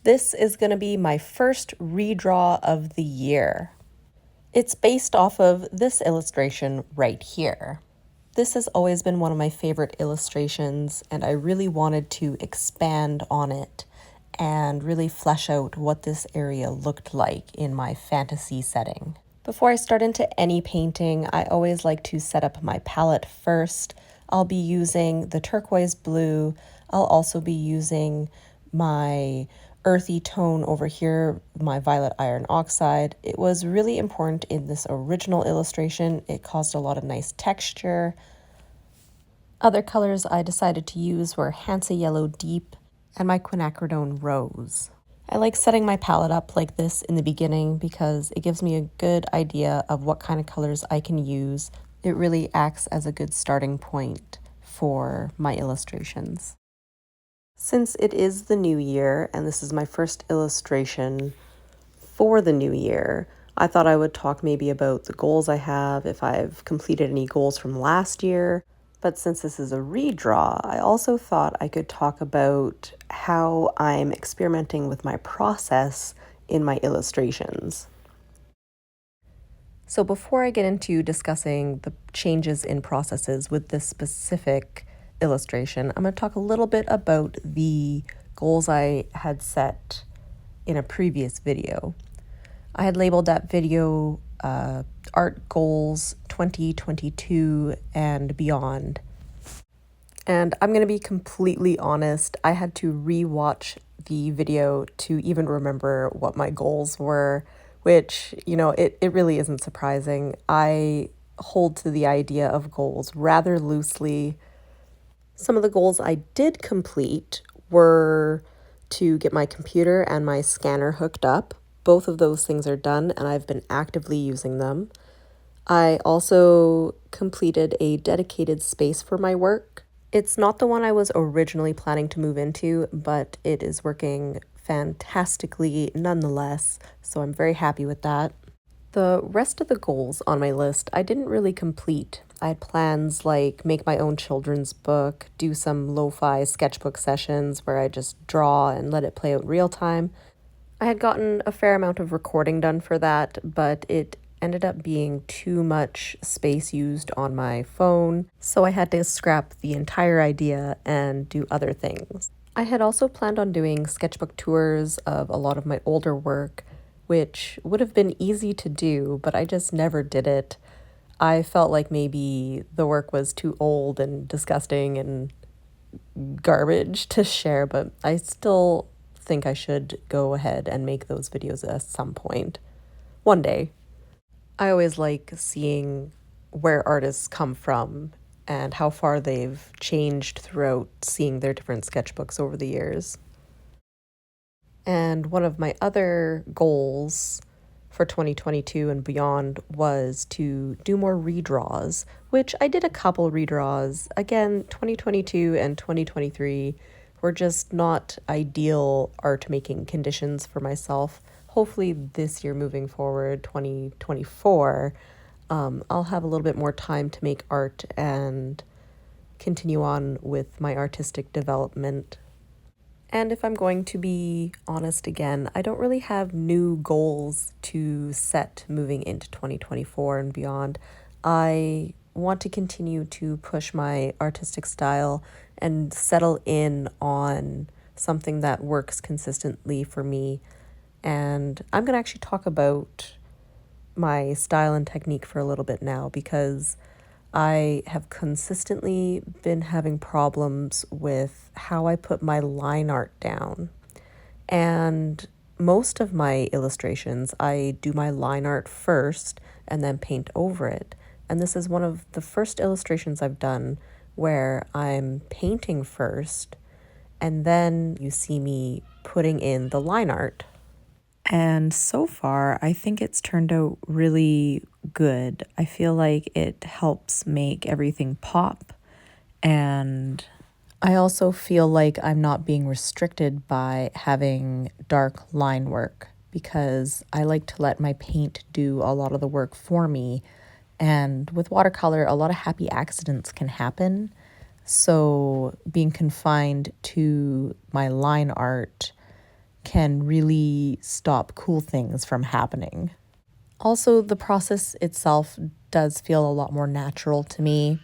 This is going to be my first redraw of the year. It's based off of this illustration right here. This has always been one of my favorite illustrations, and I really wanted to expand on it and really flesh out what this area looked like in my fantasy setting. Before I start into any painting, I always like to set up my palette first. I'll be using the turquoise blue. I'll also be using my earthy tone over here, my violet iron oxide. It was really important in this original illustration. It caused a lot of nice texture. Other colors I decided to use were Hansa Yellow Deep and my quinacridone Rose. I like setting my palette up like this in the beginning because it gives me a good idea of what kind of colors I can use. It really acts as a good starting point for my illustrations. Since it is the new year and this is my first illustration for the new year, I thought I would talk maybe about the goals I have, if I've completed any goals from last year. But since this is a redraw, I also thought I could talk about how I'm experimenting with my process in my illustrations. So before I get into discussing the changes in processes with this specific illustration, I'm going to talk a little bit about the goals I had set in a previous video. I had labeled that video Art Goals 2022 and Beyond. And I'm going to be completely honest, I had to re-watch the video to even remember what my goals were, which, it really isn't surprising. I hold to the idea of goals rather loosely. Some of the goals I did complete were to get my computer and my scanner hooked up. Both of those things are done and I've been actively using them. I also completed a dedicated space for my work. It's not the one I was originally planning to move into, but it is working fantastically nonetheless, so I'm very happy with that. The rest of the goals on my list I didn't really complete. I had plans like make my own children's book, do some lo-fi sketchbook sessions where I just draw and let it play out real time. I had gotten a fair amount of recording done for that, but it ended up being too much space used on my phone, so I had to scrap the entire idea and do other things. I had also planned on doing sketchbook tours of a lot of my older work, which would have been easy to do, but I just never did it. I felt like maybe the work was too old and disgusting and garbage to share, but I still think I should go ahead and make those videos at some point. One day. I always like seeing where artists come from and how far they've changed throughout seeing their different sketchbooks over the years. And one of my other goals for 2022 and beyond was to do more redraws, which I did a couple redraws. Again, 2022 and 2023 were just not ideal art making conditions for myself. Hopefully this year moving forward, 2024, I'll have a little bit more time to make art and continue on with my artistic development. And if I'm going to be honest again, I don't really have new goals to set moving into 2024 and beyond. I want to continue to push my artistic style and settle in on something that works consistently for me. And I'm going to actually talk about my style and technique for a little bit now because I have consistently been having problems with how I put my line art down. And most of my illustrations, I do my line art first and then paint over it. And this is one of the first illustrations I've done where I'm painting first and then you see me putting in the line art. And so far, I think it's turned out really good. I feel like it helps make everything pop. And I also feel like I'm not being restricted by having dark line work because I like to let my paint do a lot of the work for me. And with watercolor, a lot of happy accidents can happen. So being confined to my line art can really stop cool things from happening. Also, the process itself does feel a lot more natural to me.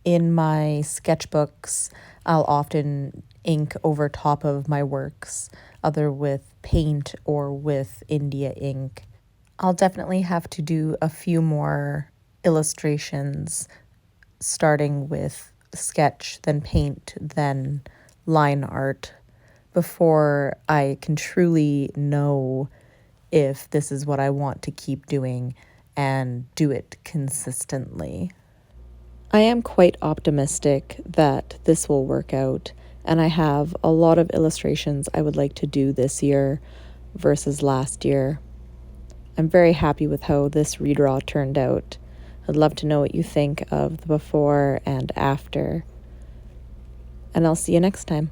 In my sketchbooks, I'll often ink over top of my works, either with paint or with India ink. I'll definitely have to do a few more illustrations, starting with sketch, then paint, then line art, before I can truly know if this is what I want to keep doing and do it consistently. I am quite optimistic that this will work out, and I have a lot of illustrations I would like to do this year versus last year. I'm very happy with how this redraw turned out. I'd love to know what you think of the before and after, and I'll see you next time.